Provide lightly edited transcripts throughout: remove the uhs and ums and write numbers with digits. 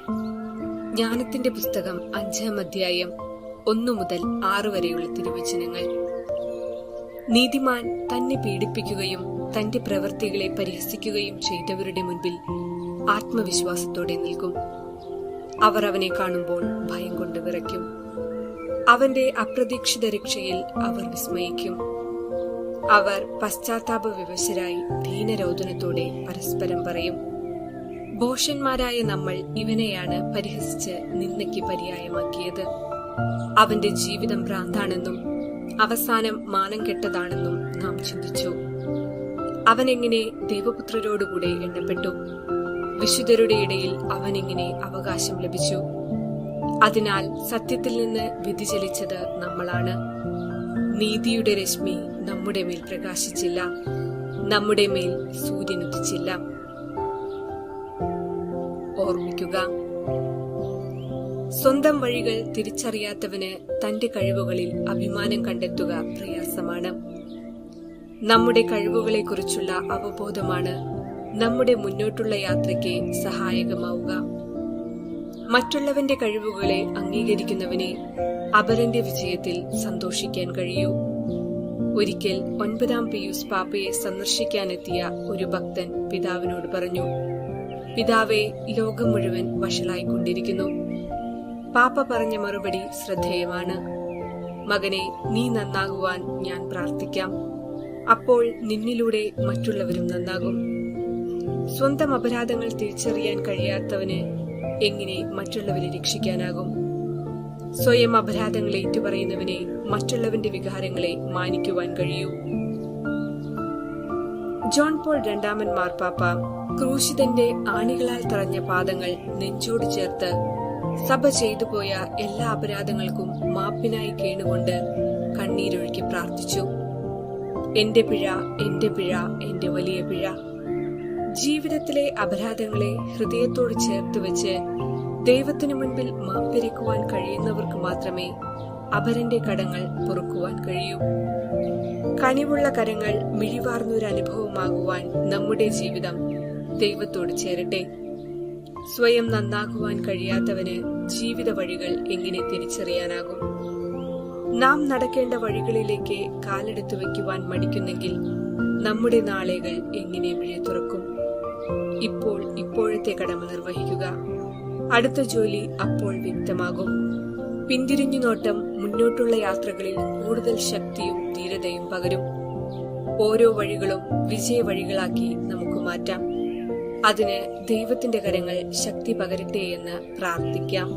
ജ്ഞാനത്തിന്റെ പുസ്തകം 5-ാം അധ്യായം 1 മുതൽ 6 വരെയുള്ള തിരുവചനങ്ങൾ. നീതിമാൻ തന്നെ പീഡിപ്പിക്കുകയും തന്റെ പ്രവൃത്തികളെ പരിഹസിക്കുകയും ചെയ്തവരുടെ മുൻപിൽ ആത്മവിശ്വാസത്തോടെ നിൽക്കും. അവർ അവനെ കാണുമ്പോൾ ഭയം കൊണ്ട് വിറയ്ക്കും. അവന്റെ അപ്രതീക്ഷിത രക്ഷയിൽ അവർ വിസ്മയിക്കും. അവർ പശ്ചാത്താപ വിവശരായി ദീനരോദനത്തോടെ പരസ്പരം പറയും, ഭോഷന്മാരായ നമ്മൾ ഇവനെയാണ് പരിഹസിച്ച് നിന്ദയ്ക്ക് പര്യായമാക്കിയത്. അവന്റെ ജീവിതം ഭ്രാന്താണെന്നും അവസാനം മാനം കെട്ടതാണെന്നും നാം ചിന്തിച്ചു. അവനെങ്ങനെ ദൈവപുത്രരോടുകൂടെ എണ്ണപ്പെട്ടു? വിശുദ്ധരുടെ ഇടയിൽ അവനെങ്ങനെ അവകാശം ലഭിച്ചു? അതിനാൽ സത്യത്തിൽ നിന്ന് വ്യതിചലിച്ചത് നമ്മളാണ്. നീതിയുടെ രശ്മി നമ്മുടെ മേൽ പ്രകാശിച്ചില്ല, നമ്മുടെ മേൽ സൂര്യൻ ഉദിച്ചില്ല. ഓർമ്മിക്കുക, സ്വന്തം വഴികൾ തിരിച്ചറിയാത്തവന് തന്റെ കഴിവുകളിൽ അഭിമാനം കണ്ടെത്തുക പ്രയാസമാണ്. നമ്മുടെ കഴിവുകളെക്കുറിച്ചുള്ള അവബോധമാണ് നമ്മുടെ മുന്നോട്ടുള്ള യാത്രയ്ക്ക് സഹായകമാവുക. മറ്റുള്ളവന്റെ കഴിവുകളെ അംഗീകരിക്കുന്നവനെ അപരന്റെ വിജയത്തിൽ സന്തോഷിക്കാൻ കഴിയൂ. ഒരിക്കൽ 9-ാം പിയൂസ് പാപ്പയെ സന്ദർശിക്കാനെത്തിയ ഒരു ഭക്തൻ പിതാവിനോട് പറഞ്ഞു, പിതാവേ, ലോകം മുഴുവൻ വഷളായിക്കൊണ്ടിരിക്കുന്നു. പാപ്പ പറഞ്ഞ മറുപടി ശ്രദ്ധേയമാണ്. മകനെ, നീ നന്നാകുവാൻ ഞാൻ പ്രാർത്ഥിക്കാം. അപ്പോൾ നിന്നിലൂടെ മറ്റുള്ളവരും നന്നാകും. സ്വന്തം അപരാധങ്ങൾ തിരിച്ചറിയാൻ കഴിയാത്തവന് എങ്ങനെ മറ്റുള്ളവരെ രക്ഷിക്കാനാകും? സ്വയം അപരാധങ്ങൾ ഏറ്റുപറയുന്നവനെ മറ്റുള്ളവന്റെ വികാരങ്ങളെ മാനിക്കുവാൻ കഴിയൂ. ജോൺ പോൾ 2-ാമൻ മാർപ്പാപ്പ ക്രൂശിതന്റെ ആണികളാൽ തറഞ്ഞ പാദങ്ങൾ നെഞ്ചോട് ചേർത്ത് സഭ ചെയ്തുപോയ എല്ലാ അപരാധങ്ങൾക്കും മാപ്പിനായി കേണുകൊണ്ട് കണ്ണീരൊഴുക്കി പ്രാർത്ഥിച്ചു. എന്റെ പിഴ, എന്റെ പിഴ, എന്റെ വലിയ പിഴ. ജീവിതത്തിലെ അപരാധങ്ങളെ ഹൃദയത്തോട് ചേർത്ത് വെച്ച് ദൈവത്തിനു മുൻപിൽ മാപ്പിരക്കുവാൻ കഴിയുന്നവർക്ക് മാത്രമേ അപരന്റെ കടങ്ങൾ പൊറുക്കുവാൻ കഴിയൂ. കനിവുള്ള കരങ്ങൾ മിഴിവാർന്നൊരു അനുഭവമാകുവാൻ നമ്മുടെ ജീവിതം ദൈവത്തോട് ചേരട്ടെ. സ്വയം നന്നാകുവാൻ കഴിയാത്തവന് ജീവിത വഴികൾ എങ്ങനെ തിരിച്ചറിയാനാകും? നാം നടക്കേണ്ട വഴികളിലേക്ക് കാലെടുത്തു വയ്ക്കുവാൻ മടിക്കുന്നെങ്കിൽ നമ്മുടെ നാളുകൾ എങ്ങനെ മിഴി തുറക്കും? ഇപ്പോൾ ഇപ്പോഴത്തെ കടമ നിർവഹിക്കുക. അടുത്ത ജോലി അപ്പോൾ വ്യക്തമാകും. പിന്തിരിഞ്ഞു നോട്ടം മുന്നോട്ടുള്ള യാത്രകളിൽ കൂടുതൽ ശക്തിയും ധീരതയും പകരും. ഓരോ വഴികളും വിജയ വഴികളാക്കി നമുക്ക് മാറ്റാം. അതിന് ദൈവത്തിന്റെ കരങ്ങൾ ശക്തി പകരട്ടെ എന്ന് പ്രാർത്ഥിക്കാം.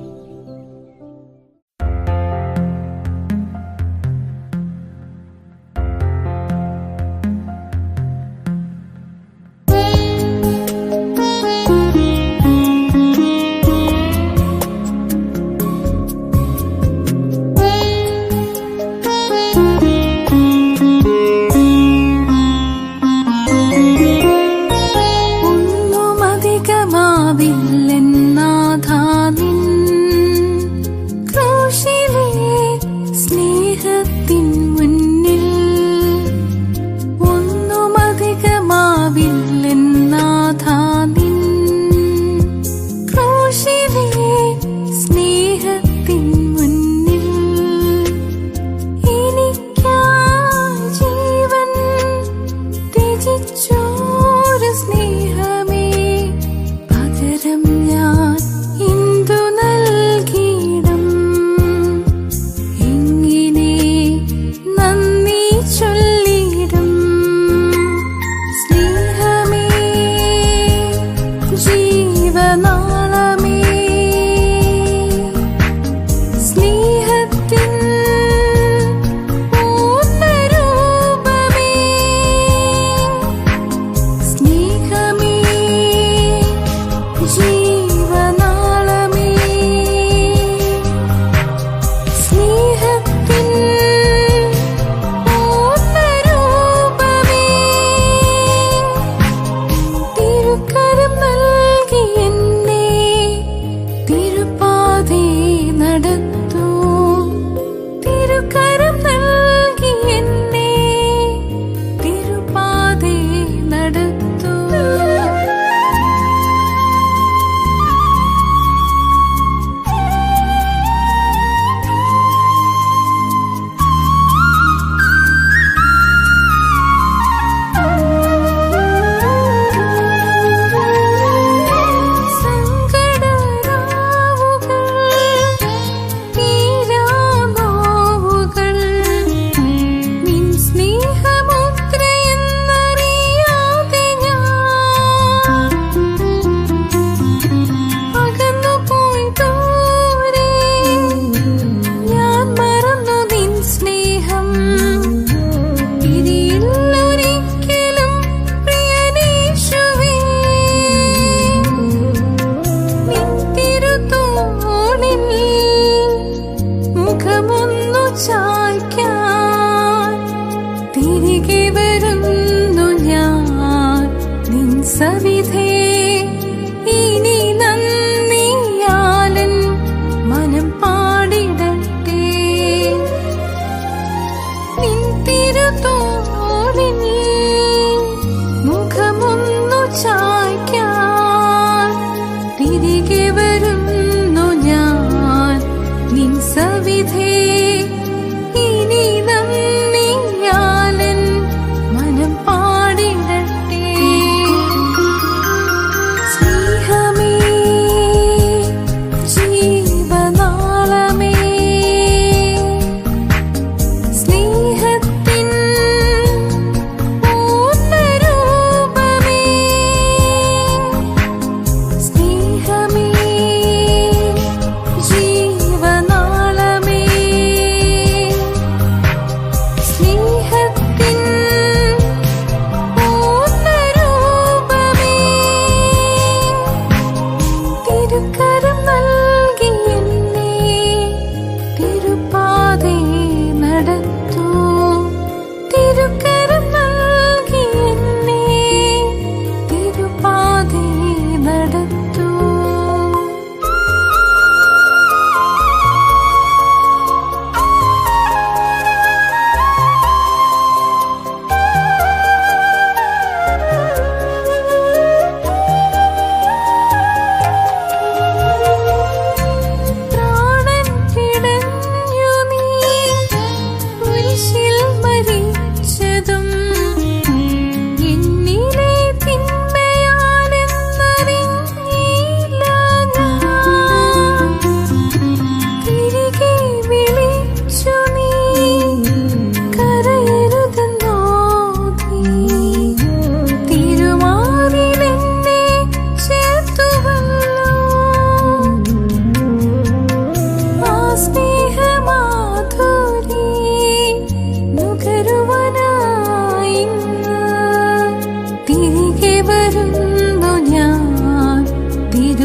സ്നേഹമേ പകരം ഞാൻ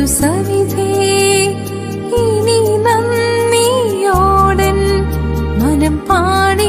തിരുസവിധേ ഇനി നന്ദിയോടൻ മനം പാടി